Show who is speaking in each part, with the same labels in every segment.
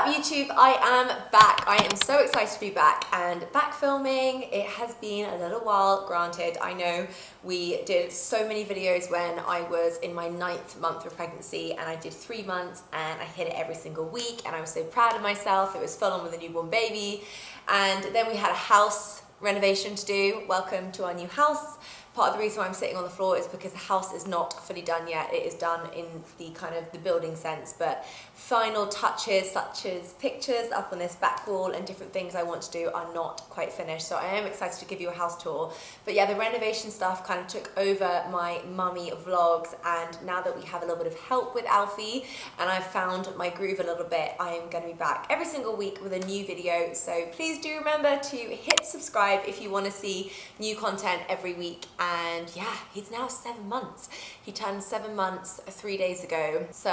Speaker 1: up, YouTube? I am back. I am so excited to be back and back filming. It has been a little while, granted. I know we did so many videos when I was in my 9th month of pregnancy, and I did 3 months and I hit it every single week, and I was so proud of myself. It was full on with a newborn baby. And then we had a house renovation to do. Welcome to our new house. Part of the reason why I'm sitting on the floor is because the house is not fully done yet. It is done in the kind of the building sense, but final touches such as pictures up on this back wall and different things I want to do are not quite finished. So I am excited to give you a house tour. But yeah, the renovation stuff kind of took over my mummy vlogs, and now that we have a little bit of help with Alfie and I've found my groove a little bit, I am going to be back every single week with a new video. So please do remember to hit subscribe if you want to see new content every week. And yeah, he's now 7 months. He turned 7 months 3 days ago. So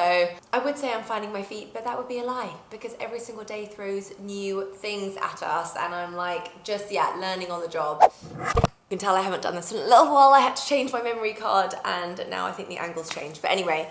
Speaker 1: I would say I'm finding my feet, but that would be a lie, because every single day throws new things at us, and I'm like, just, yeah, learning on the job. You can tell I haven't done this in a little while. I had to change my memory card, and now I think the angle's changed. But anyway,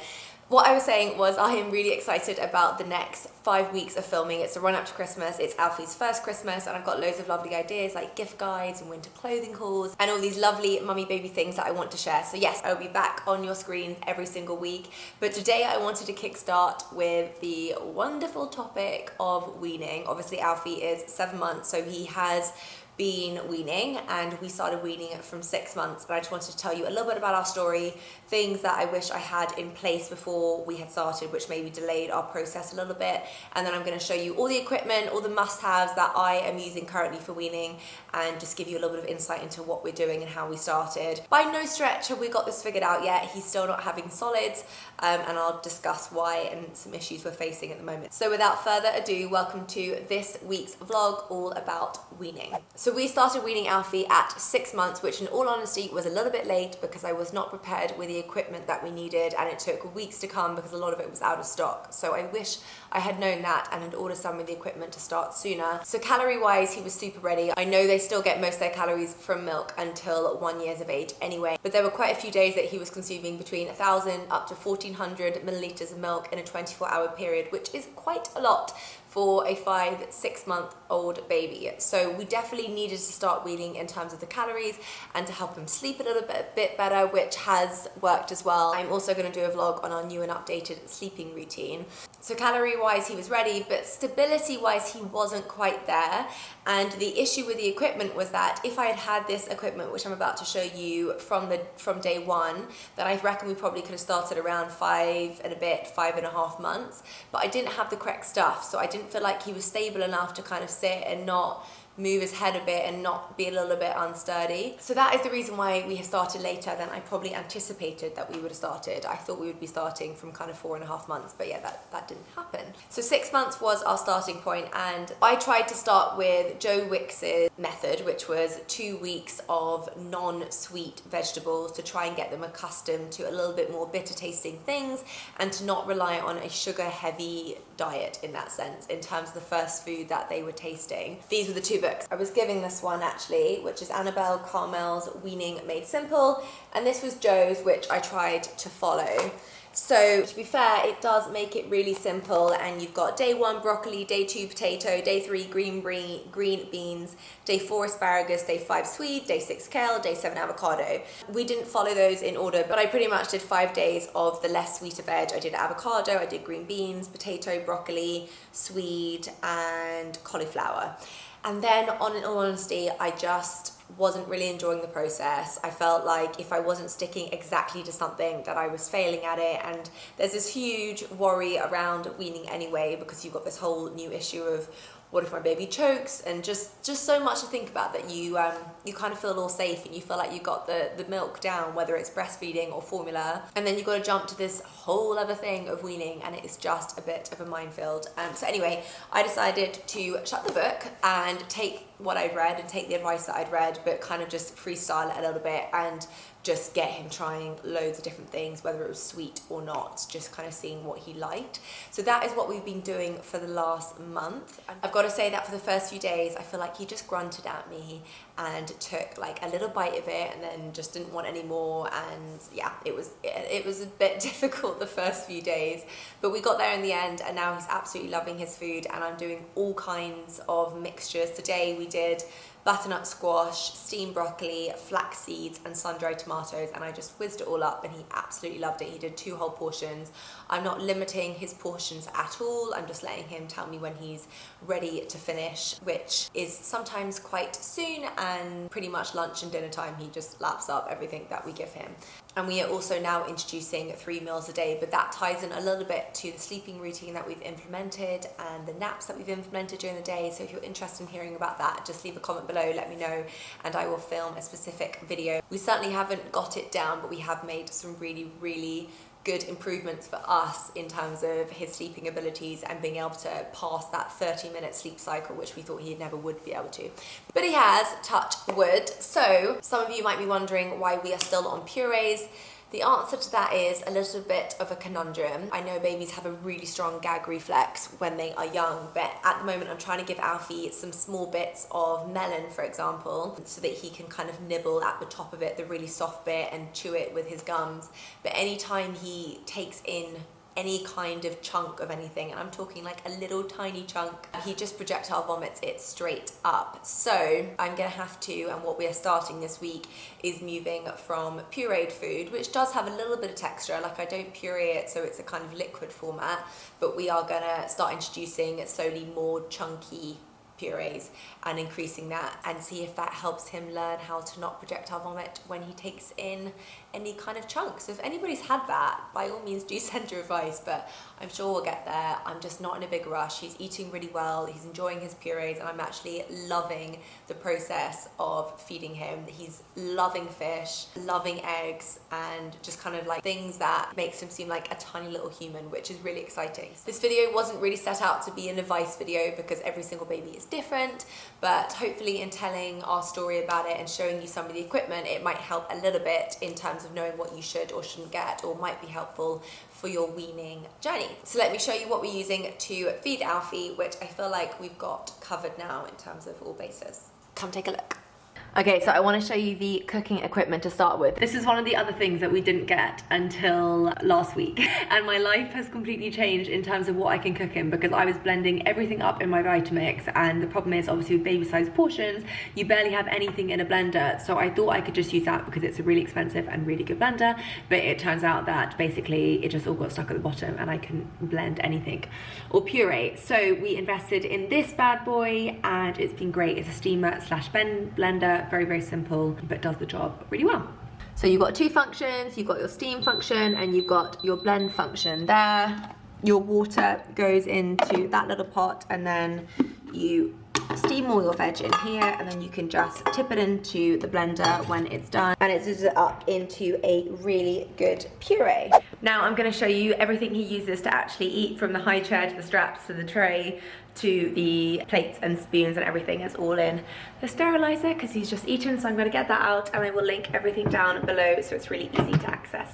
Speaker 1: what I was saying was I am really excited about the next 5 weeks of filming. It's the run up to Christmas. It's Alfie's first Christmas, and I've got loads of lovely ideas like gift guides and winter clothing hauls and all these lovely mummy baby things that I want to share. So yes, I'll be back on your screens every single week. But today I wanted to kickstart with the wonderful topic of weaning. Obviously Alfie is 7 months, so he has been weaning, and we started weaning from 6 months. But I just wanted to tell you a little bit about our story, things that I wish I had in place before we had started, which maybe delayed our process a little bit. And then I'm going to show you all the equipment, all the must-haves that I am using currently for weaning, and just give you a little bit of insight into what we're doing and how we started. By no stretch have we got this figured out yet. He's still not having solids, and I'll discuss why and some issues we're facing at the moment. So without further ado, welcome to this week's vlog all about weaning. So we started weaning Alfie at 6 months, which in all honesty was a little bit late because I was not prepared with the equipment that we needed, and it took weeks to come because a lot of it was out of stock. So I wish I had known that and had ordered some of the equipment to start sooner. So calorie wise, he was super ready. I know they still get most of their calories from milk until 1 year of age anyway, but there were quite a few days that he was consuming between 1,000 up to 1,400 milliliters of milk in a 24-hour period, which is quite a lot for a 5-6 month old baby. So we definitely needed to start weaning in terms of the calories and to help him sleep a little bit better, which has worked as well. I'm also going to do a vlog on our new and updated sleeping routine. So calorie wise he was ready, but stability wise he wasn't quite there. And the issue with the equipment was that if I had had this equipment, which I'm about to show you from day one, then I reckon we probably could have started around 5.5 months, but I didn't have the correct stuff. So I didn't feel like he was stable enough to kind of sit and not move his head a bit and not be a little bit unsturdy. So that is the reason why we have started later than I probably anticipated that we would have started. I thought we would be starting from kind of 4.5 months, but yeah, that didn't happen. So 6 months was our starting point, and I tried to start with Joe Wicks' method, which was 2 weeks of non-sweet vegetables to try and get them accustomed to a little bit more bitter tasting things and to not rely on a sugar heavy diet in that sense, in terms of the first food that they were tasting. These were the 2 books. I was giving this one actually, which is Annabelle Carmel's Weaning Made Simple, and this was Joe's, which I tried to follow. So to be fair, it does make it really simple, and you've got day 1 broccoli, day 2 potato, day 3 green beans, day 4 asparagus, day 5 swede, day 6 kale, day 7 avocado. We didn't follow those in order, but I pretty much did 5 days of the less sweeter veg. I did avocado, I did green beans, potato, broccoli, swede, and cauliflower. And then, in all honesty, I just wasn't really enjoying the process. I felt like if I wasn't sticking exactly to something, that I was failing at it. And there's this huge worry around weaning anyway, because you've got this whole new issue of what if my baby chokes, and just so much to think about that you kind of feel all safe and you feel like you got the milk down, whether it's breastfeeding or formula, and then you've got to jump to this whole other thing of weaning, and it is just a bit of a minefield. So anyway, I decided to shut the book and take what I'd read and take the advice that I'd read, but kind of just freestyle it a little bit and just get him trying loads of different things, whether it was sweet or not, just kind of seeing what he liked. So that is what we've been doing for the last month. I've got to say that for the first few days, I feel like he just grunted at me and took like a little bite of it and then just didn't want any more. And yeah, it was a bit difficult the first few days, but we got there in the end, and now he's absolutely loving his food, and I'm doing all kinds of mixtures. Today we did butternut squash, steamed broccoli, flax seeds, and sun-dried tomatoes, and I just whizzed it all up, and he absolutely loved it. He did 2 whole portions. I'm not limiting his portions at all. I'm just letting him tell me when he's ready to finish, which is sometimes quite soon, and pretty much lunch and dinner time, he just laps up everything that we give him. And we are also now introducing 3 meals a day, but that ties in a little bit to the sleeping routine that we've implemented and the naps that we've implemented during the day. So if you're interested in hearing about that, just leave a comment below, let me know, and I will film a specific video. We certainly haven't got it down, but we have made some really, really good improvements for us in terms of his sleeping abilities and being able to pass that 30-minute sleep cycle, which we thought he never would be able to. But he has, touch wood. So some of you might be wondering why we are still on purees. The answer to that is a little bit of a conundrum. I know babies have a really strong gag reflex when they are young, but at the moment I'm trying to give Alfie some small bits of melon, for example, so that he can kind of nibble at the top of it, the really soft bit, and chew it with his gums. But anytime he takes in any kind of chunk of anything, and I'm talking like a little tiny chunk, he just projectile vomits it straight up. So I'm gonna have to, and what we are starting this week is moving from pureed food, which does have a little bit of texture, like I don't puree it so it's a kind of liquid format, but we are gonna start introducing slowly more chunky purees and increasing that, and see if that helps him learn how to not projectile vomit when he takes in any kind of chunk. So if anybody's had that, by all means do send your advice, but I'm sure we'll get there. I'm just not in a big rush. He's eating really well, he's enjoying his purees, and I'm actually loving the process of feeding him. He's loving fish, loving eggs, and just kind of like things that makes him seem like a tiny little human, which is really exciting. This video wasn't really set out to be an advice video because every single baby is different, but hopefully in telling our story about it and showing you some of the equipment, it might help a little bit in terms of knowing what you should or shouldn't get, or might be helpful for your weaning journey. So let me show you what we're using to feed Alfie, which I feel like we've got covered now in terms of all bases. Come take a look. Okay, so I want to show you the cooking equipment to start with. This is one of the other things that we didn't get until last week, and my life has completely changed in terms of what I can cook in, because I was blending everything up in my Vitamix, and the problem is obviously with baby sized portions you barely have anything in a blender, so I thought I could just use that because it's a really expensive and really good blender, but it turns out that basically it just all got stuck at the bottom and I couldn't blend anything or puree. So we invested in this bad boy, and it's been great. It's a steamer slash blender. Very, very simple, but does the job really well. So you've got 2 functions. You've got your steam function and you've got your blend function there. Your water goes into that little pot, and then you steam all your veg in here, and then you can just tip it into the blender when it's done, and it zizzes it up into a really good puree. Now I'm going to show you everything he uses to actually eat, from the high chair to the straps to the tray to the plates and spoons and everything. Is all in the sterilizer because he's just eaten, so I'm going to get that out and I will link everything down below so it's really easy to access.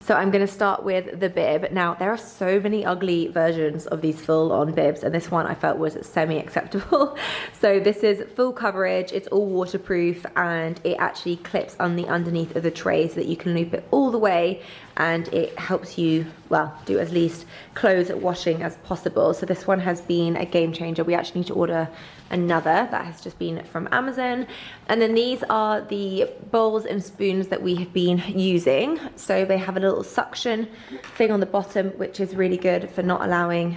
Speaker 1: So I'm going to start with the bib. Now there are so many ugly versions of these full-on bibs, and this one I felt was semi-acceptable. So this is full coverage, it's all waterproof, and it actually clips on the underneath of the tray so that you can loop it all the way, and it helps you, well, do as least clothes washing as possible. So this one has been a game changer. We actually need to order another that has just been from Amazon. And then these are the bowls and spoons that we have been using. So they have a little suction thing on the bottom, which is really good for not allowing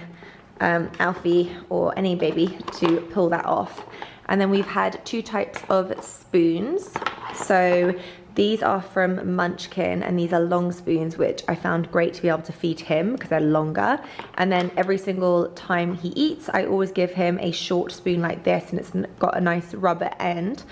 Speaker 1: Alfie or any baby to pull that off. And then we've had 2 types of spoons. So these are from Munchkin, and these are long spoons, which I found great to be able to feed him because they're longer. And then every single time he eats, I always give him a short spoon like this, and it's got a nice rubber end.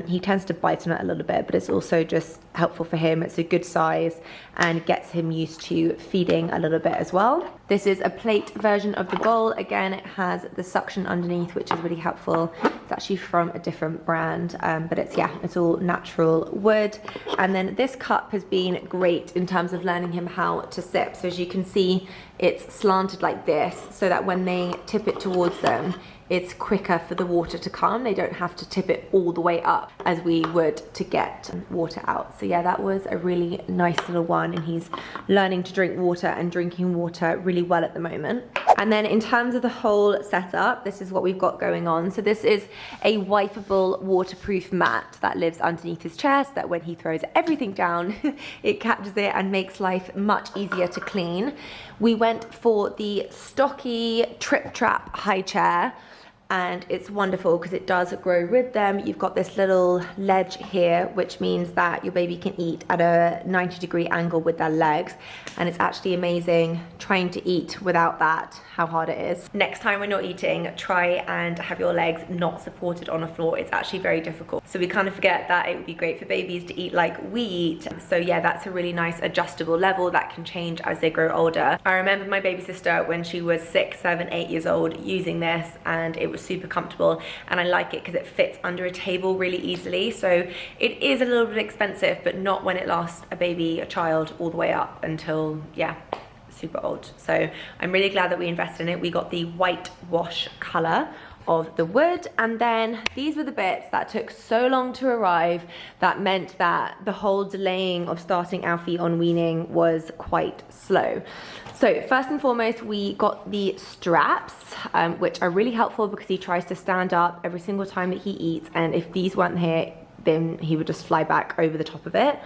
Speaker 1: He tends to bite on it a little bit, but it's also just helpful for him. It's a good size and gets him used to feeding a little bit as well. This is a plate version of the bowl. Again, it has the suction underneath, which is really helpful. It's actually from a different brand, but it's all natural wood. And then this cup has been great in terms of learning him how to sip. So as you can see, it's slanted like this so that when they tip it towards them, it's quicker for the water to come. They don't have to tip it all the way up as we would to get water out. So yeah, that was a really nice little one, and he's learning to drink water and drinking water really well at the moment. And then in terms of the whole setup, this is what we've got going on. So this is a wipeable waterproof mat that lives underneath his chair so that when he throws everything down, it catches it and makes life much easier to clean. We went for the stocky Trip Trap high chair, and it's wonderful because it does grow with them. You've got this little ledge here, which means that your baby can eat at a 90-degree angle with their legs, and it's actually amazing trying to eat without that, how hard it is. Next time when you're eating, try and have your legs not supported on a floor. It's actually very difficult. So we kind of forget that it would be great for babies to eat like we eat. So yeah, that's a really nice adjustable level that can change as they grow older. I remember my baby sister when she was 6, 7, 8 years old using this, and it was super comfortable, and I like it because it fits under a table really easily. So it is a little bit expensive, but not when it lasts a child all the way up until, yeah, super old. So I'm really glad that we invested in it. We got the white wash color of the wood, and then these were the bits that took so long to arrive that meant that the whole delaying of starting Alfie on weaning was quite slow. So first and foremost, we got the straps, which are really helpful because he tries to stand up every single time that he eats, and if these weren't here, then he would just fly back over the top of it.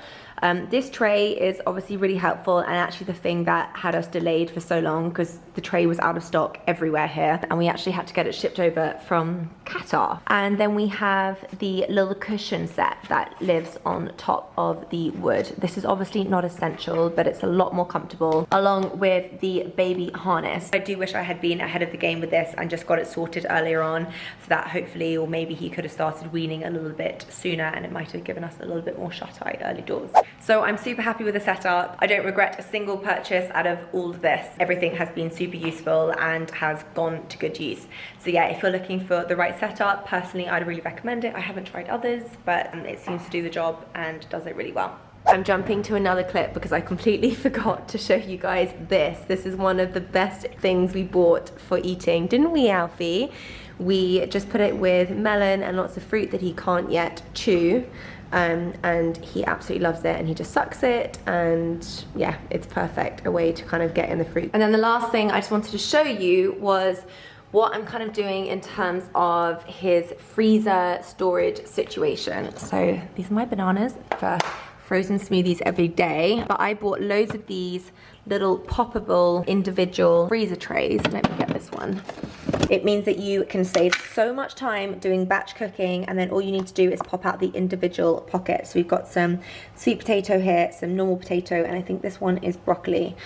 Speaker 1: This tray is obviously really helpful, and actually the thing that had us delayed for so long because the tray was out of stock everywhere here, and we actually had to get it shipped over from Qatar. And then we have the little cushion set that lives on top of the wood. This is obviously not essential, but it's a lot more comfortable, along with the baby harness. I do wish I had been ahead of the game with this and just got it sorted earlier on, so that hopefully, or maybe he could have started weaning a little bit sooner, and it might have given us a little bit more shut-eye early doors. So I'm super happy with the setup. I don't regret a single purchase out of all of this. Everything has been super useful and has gone to good use. So yeah, if you're looking for the right setup, personally, I'd really recommend it. I haven't tried others, but it seems to do the job and does it really well. I'm jumping to another clip because I completely forgot to show you guys this. This is one of the best things we bought for eating, didn't we, Alfie? We just put it with melon and lots of fruit that he can't yet chew. And he absolutely loves it, and he just sucks it, and yeah, it's perfect, a way to kind of get in the fruit. And then the last thing I just wanted to show you was what I'm kind of doing in terms of his freezer storage situation. So these are my bananas for frozen smoothies every day, but I bought loads of these little poppable individual freezer trays. Let me get this one. It means that you can save so much time doing batch cooking, and then all you need to do is pop out the individual pockets. So we've got some sweet potato here, some normal potato, and I think this one is broccoli.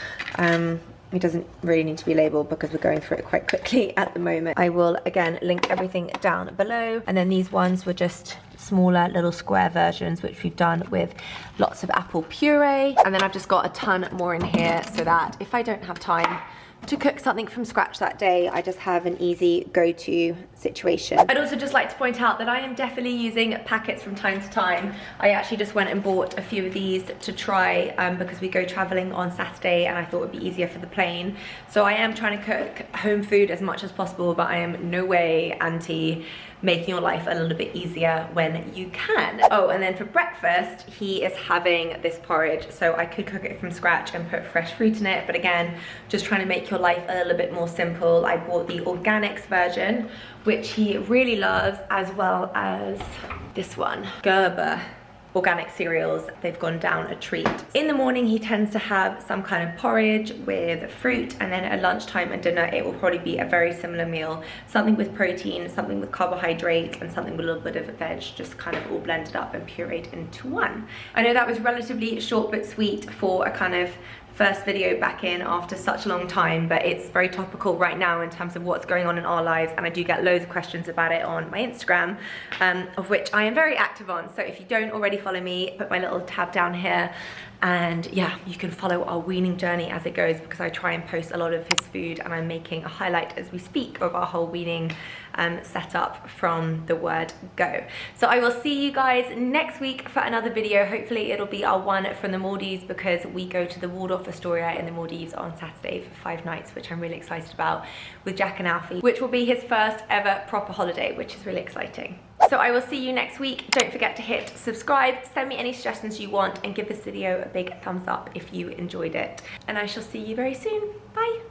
Speaker 1: It doesn't really need to be labeled because we're going through it quite quickly at the moment. I will again link everything down below, and then these ones were just smaller little square versions, which we've done with lots of apple puree. And then I've just got a ton more in here so that if I don't have time to cook something from scratch that day, I just have an easy go-to situation. I'd also just like to point out that I am definitely using packets from time to time. I actually just went and bought a few of these to try because we go traveling on Saturday, and I thought it would be easier for the plane. So I am trying to cook home food as much as possible, but I am no way anti making your life a little bit easier when you can. Oh, and then for breakfast, he is having this porridge. So I could cook it from scratch and put fresh fruit in it, but again, just trying to make your life a little bit more simple. I bought the organics version, which he really loves, as well as this one, Gerber organic cereals. They've gone down a treat. In the morning, he tends to have some kind of porridge with fruit, and then at lunchtime and dinner, it will probably be a very similar meal. Something with protein, something with carbohydrates, and something with a little bit of veg, just kind of all blended up and pureed into one. I know that was relatively short but sweet for a kind of first video back in after such a long time, but it's very topical right now in terms of what's going on in our lives, and I do get loads of questions about it on my Instagram, of which I am very active on. So if you don't already follow me, put my little tab down here, and yeah, you can follow our weaning journey as it goes, because I try and post a lot of his food, and I'm making a highlight as we speak of our whole weaning setup from the word go. So I will see you guys next week for another video. Hopefully it'll be our one from the Maldives, because we go to the Waldorf Astoria in the Maldives on Saturday for 5 nights, which I'm really excited about, with Jack and Alfie, which will be his first ever proper holiday, which is really exciting. So I will see you next week. Don't forget to hit subscribe, send me any suggestions you want, and give this video a big thumbs up if you enjoyed it. And I shall see you very soon. Bye.